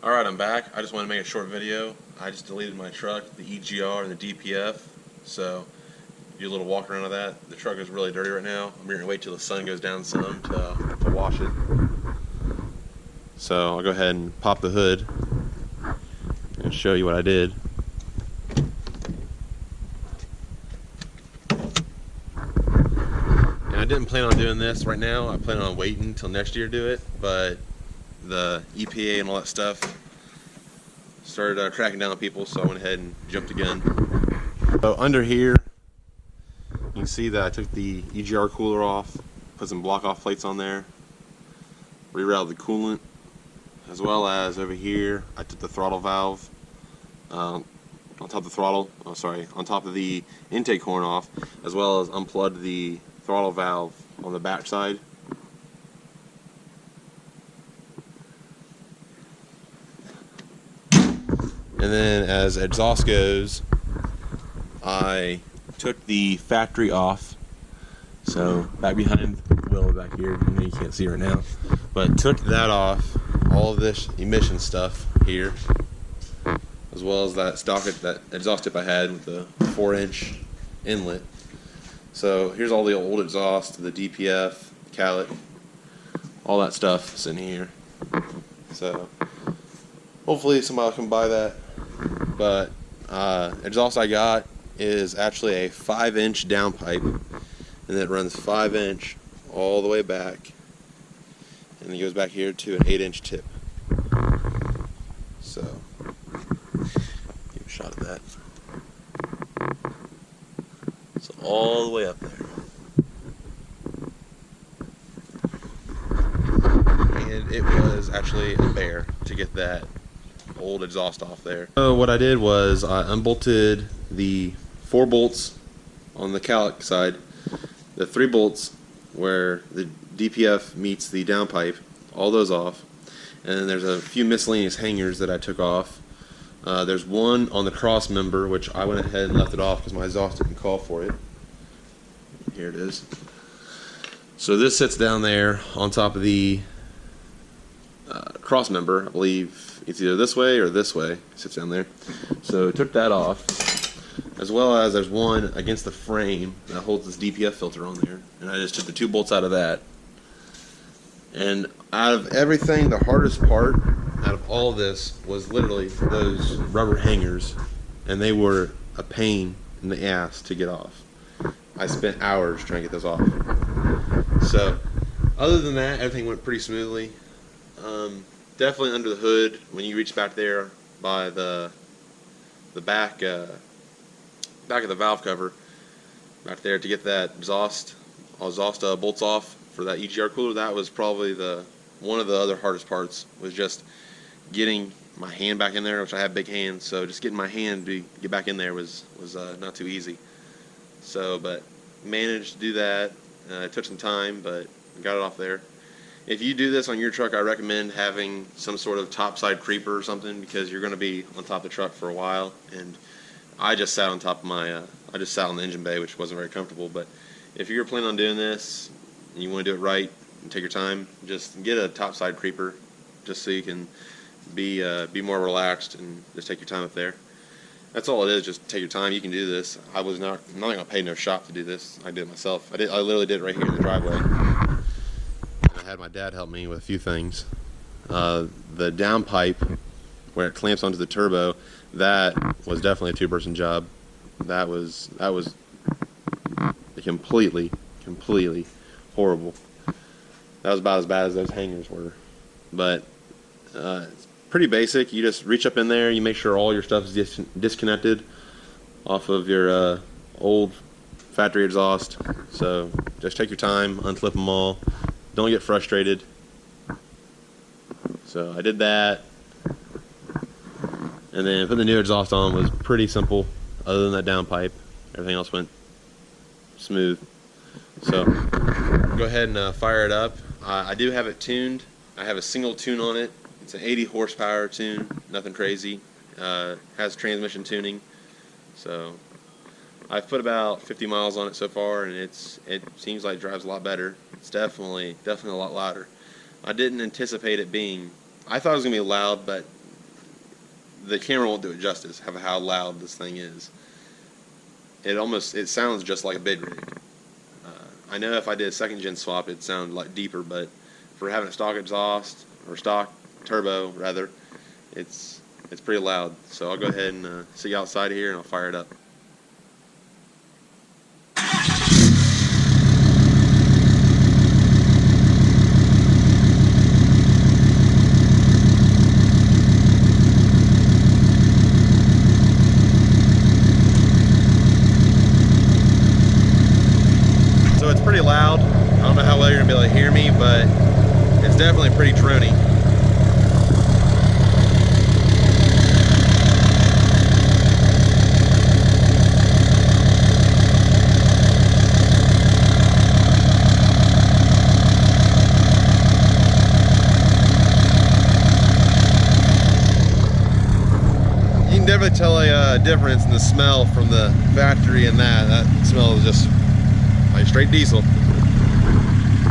Alright, I'm back. I just want to make a short video. I just deleted my truck, the EGR and the DPF, so do a little walk around of that. The truck is really dirty right now. I'm going to wait till the sun goes down some to wash it. So I'll go ahead and pop the hood and show you what I did. And I didn't plan on doing this right now. I plan on waiting until next year to do it, but the EPA and all that stuff started cracking down on people, so I went ahead and jumped the gun. So under here, you can see that I took the EGR cooler off, put some block off plates on there, rerouted the coolant, as well as over here I took the throttle valve on top of the throttle, on top of the intake horn off, as well as unplugged the throttle valve on the back side. And then as exhaust goes, I took the factory off, so back behind the wheel back here, you can't see right now, but took that off, all of this emission stuff here, as well as that exhaust tip I had with the 4-inch inlet. So here's all the old exhaust, the DPF, Calet, all that stuff is in here. So hopefully somebody can buy that. But exhaust I got is actually a 5-inch downpipe, and it runs 5-inch all the way back, and it goes back here to an 8-inch tip. So give a shot of that. So all the way up there, and it was actually a bear to get that old exhaust off there. So what I did was I unbolted the 4 bolts on the Calet side, the 3 bolts where the DPF meets the downpipe, all those off, and then there's a few miscellaneous hangers that I took off. There's one on the cross member which I went ahead and left it off because my exhaust didn't call for it. Here it is. So this sits down there on top of the cross member. I believe it's either this way or this way. It sits down there. So took that off, as well as there's one against the frame that holds this DPF filter on there, and I just took the 2 bolts out of that. And out of everything, the hardest part out of all of this was literally those rubber hangers, and they were a pain in the ass to get off. I spent hours trying to get those off. So other than that, everything went pretty smoothly. Definitely under the hood, when you reach back there by the back of the valve cover, back there to get that exhaust bolts off for that EGR cooler, that was probably one of the other hardest parts, was just getting my hand back in there, which I have big hands, so just getting my hand to get back in there was not too easy. So, but managed to do that. It took some time, but got it off there. If you do this on your truck, I recommend having some sort of topside creeper or something, because you're going to be on top of the truck for a while. And I just sat on top of I just sat on the engine bay, which wasn't very comfortable. But if you're planning on doing this and you want to do it right and take your time, just get a topside creeper, just so you can be more relaxed and just take your time up there. That's all it is. Just take your time. You can do this. I'm not going to pay no shop to do this. I did it myself. I literally did it right here in the driveway. I had my dad help me with a few things. The downpipe where it clamps onto the turbo, that was definitely a 2-person job. That was completely horrible. That was about as bad as those hangers were. But it's pretty basic. You just reach up in there, you make sure all your stuff is disconnected off of your old factory exhaust. So just take your time, unclip them all. Don't get frustrated. So I did that, and then putting the new exhaust on was pretty simple. Other than that downpipe, everything else went smooth. So go ahead and fire it up. I do have it tuned. I have a single tune on it. It's an 80 horsepower tune, nothing crazy. Has transmission tuning. So I've put about 50 miles on it so far, and it seems like it drives a lot better. It's definitely a lot louder. I didn't anticipate it being. I thought it was gonna be loud, but the camera won't do it justice of how loud this thing is. It sounds just like a big rig. I know if I did a second gen swap, it'd sound like deeper, but for having a stock exhaust or stock turbo rather, it's pretty loud. So I'll go ahead and see you outside here, and I'll fire it up. So it's pretty loud. I don't know how well you're gonna be able to hear me, but it's definitely pretty drony. You can definitely tell a difference in the smell from the factory and that smell is just like straight diesel.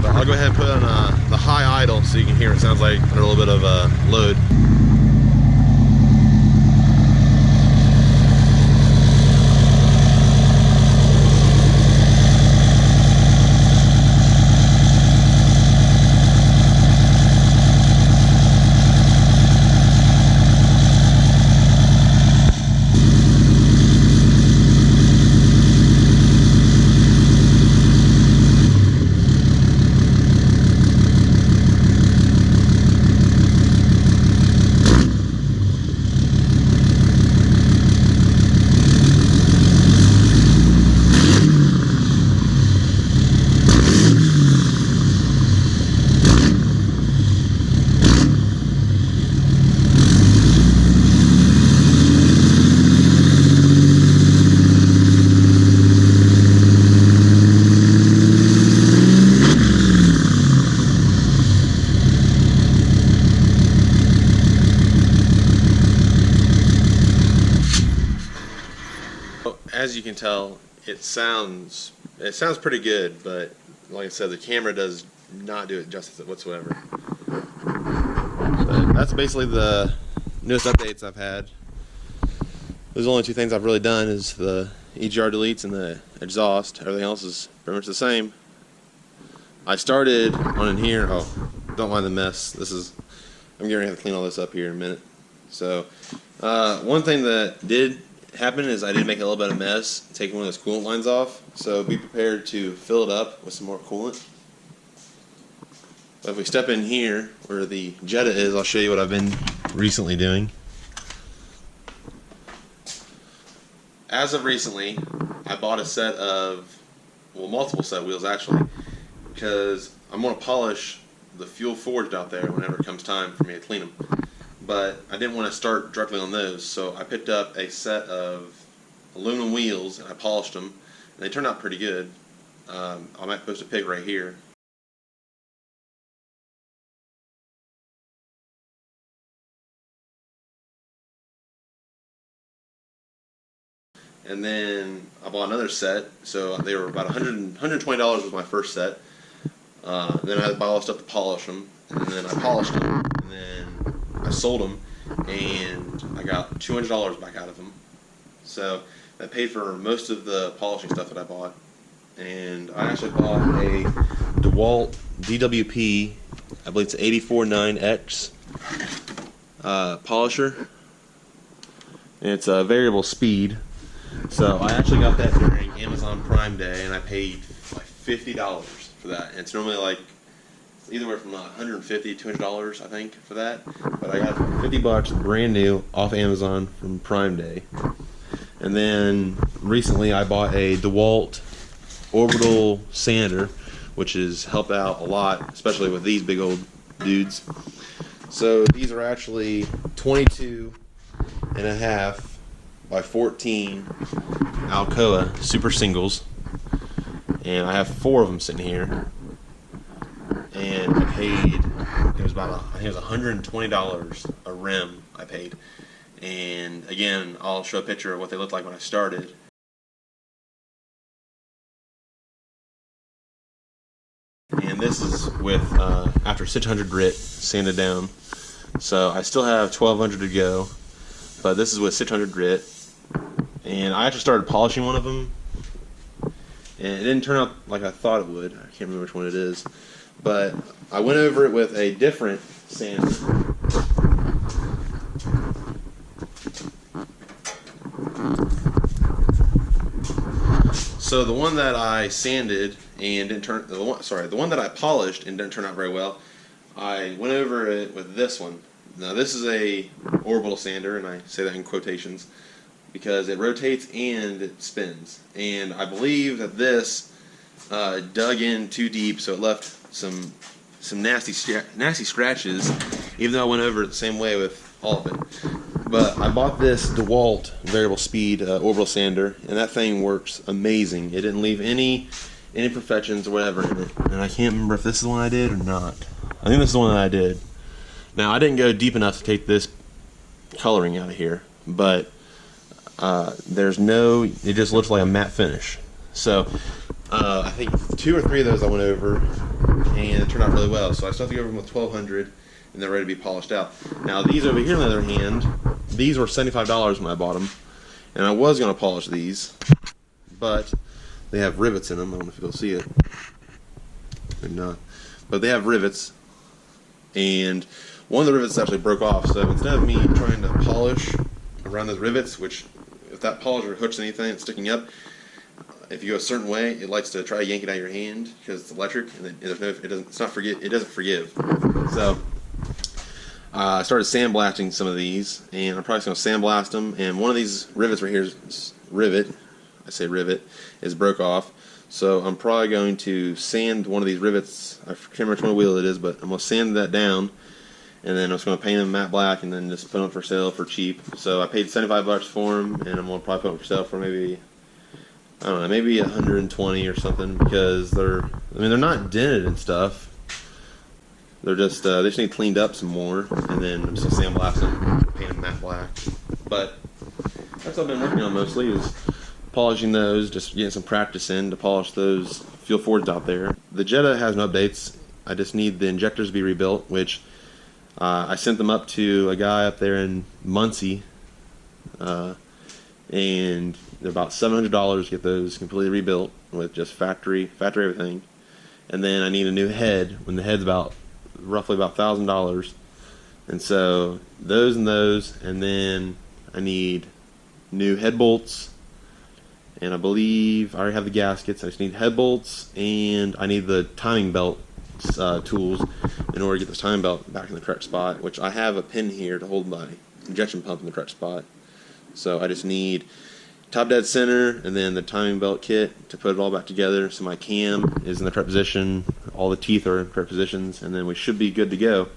But I'll go ahead and put on the high idle so you can hear it sounds like under a little bit of load. As you can tell, it sounds pretty good, but like I said, the camera does not do it justice whatsoever. But that's basically the newest updates I've had. Those are the only two things I've really done is the EGR deletes and the exhaust. Everything else is pretty much the same. I started on in here. Oh, don't mind the mess. I'm going to have to clean all this up here in a minute. So, one thing that did happen is I did make a little bit of mess taking one of those coolant lines off, so be prepared to fill it up with some more coolant. But if we step in here where the Jetta is, I'll show you what I've been recently doing. As of recently, I bought a set of, well, multiple set wheels actually, because I'm going to polish the fuel forged out there whenever it comes time for me to clean them. But I didn't want to start directly on those, so I picked up a set of aluminum wheels and I polished them, and they turned out pretty good. I might post a pic right here. And then I bought another set, so they were about $120 was my first set. Then I bought all the stuff to polish them, and then I polished them, and then I sold them, and I got $200 back out of them. So that paid for most of the polishing stuff that I bought. And I actually bought a DeWalt DWP, I believe it's 849X polisher. And it's a variable speed. So I actually got that during Amazon Prime Day, and I paid like $50 for that. And it's normally like either from $150 to $200, I think, for that. But I got $50 brand new off Amazon from Prime Day. And then recently I bought a DeWalt orbital sander, which has helped out a lot, especially with these big old dudes. So these are actually 22.5 by 14 Alcoa super singles, and I have 4 of them sitting here. And I paid, it was about, I think it was $120 a rim I paid. And again, I'll show a picture of what they looked like when I started. And this is with, after 600 grit sanded down. So I still have 1200 to go. but this is with 600 grit. And I actually started polishing one of them, and it didn't turn out like I thought it would. I can't remember which one it is, but I went over it with a different sander. So the one that I sanded and didn't turn the one that I polished and didn't turn out very well, I went over it with this one. Now this is a orbital sander, and I say that in quotations because it rotates and it spins. And I believe that this dug in too deep, so it left some nasty scratches, even though I went over it the same way with all of it. But I bought this DeWalt variable speed orbital sander, and that thing works amazing. It didn't leave any imperfections or whatever in it. And I can't remember if this is the one I did or not. I think this is the one that I did. Now I didn't go deep enough to take this coloring out of here, but it just looks like a matte finish. So I think 2 or 3 of those I went over, and it turned out really well. So I still have to go over them with 1200, and they're ready to be polished out. Now these over here, on the other hand, these were $75 when I bought them, and I was going to polish these, but they have rivets in them. I don't know if you'll see it or not, but they have rivets, and one of the rivets actually broke off. So instead of me trying to polish around those rivets, which if that polisher hooks anything that's sticking up, if you go a certain way, it likes to try to yank it out of your hand because it's electric, and it doesn't forgive. So I started sandblasting some of these, and I'm probably going to sandblast them. And one of these rivets right here is broke off. So I'm probably going to sand one of these rivets. I can't remember which one wheel it is, but I'm going to sand that down, and then I'm just going to paint them matte black, and then just put them for sale for cheap. So I paid $75 for them, and I'm going to probably put them for sale for maybe, I don't know, maybe 120 or something, because they're not dented and stuff. They're just they just need cleaned up some more, and then I'm just gonna sandblast them, paint them matte black. But that's what I've been working on mostly, is polishing those, just getting some practice in to polish those fuel forwards out there. The Jetta has no updates. I just need the injectors to be rebuilt, which I sent them up to a guy up there in Muncie, and they're about $700 to get those completely rebuilt with just factory everything. And then I need a new head, when the head's roughly about $1,000. And so those, and then I need new head bolts, and I believe I already have the gaskets. I just need head bolts, and I need the timing belt tools in order to get this timing belt back in the correct spot, which I have a pin here to hold my injection pump in the correct spot. So I just need top dead center, and then the timing belt kit to put it all back together. So my cam is in the correct position, all the teeth are in correct positions, and then we should be good to go.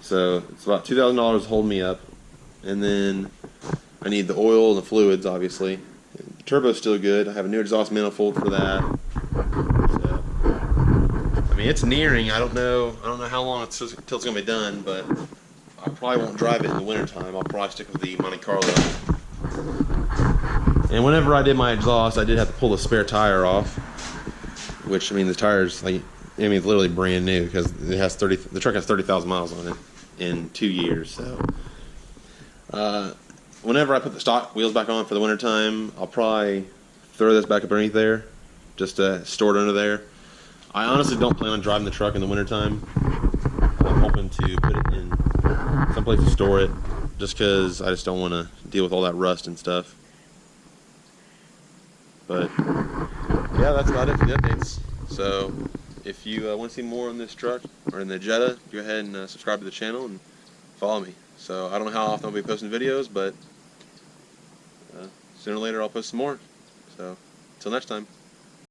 So it's about $2,000 to hold me up, and then I need the oil and the fluids, obviously. The turbo's still good. I have a new exhaust manifold for that. So I mean, it's nearing. I don't know how long until it's gonna be done, but I probably won't drive it in the wintertime. I'll probably stick with the Monte Carlo. And whenever I did my exhaust, I did have to pull the spare tire off, which, I mean, the tire's like, I mean, it's literally brand new because it has the truck has 30,000 miles on it in 2 years. So whenever I put the stock wheels back on for the wintertime, I'll probably throw this back up underneath there just to store it under there. I honestly don't plan on driving the truck in the wintertime. I'm hoping to put it in someplace to store it, just because I just don't want to deal with all that rust and stuff. But yeah, that's about it for the updates. So if you want to see more on this truck or in the Jetta, go ahead and subscribe to the channel and follow me. So I don't know how often I'll be posting videos, but sooner or later I'll post some more. So until next time.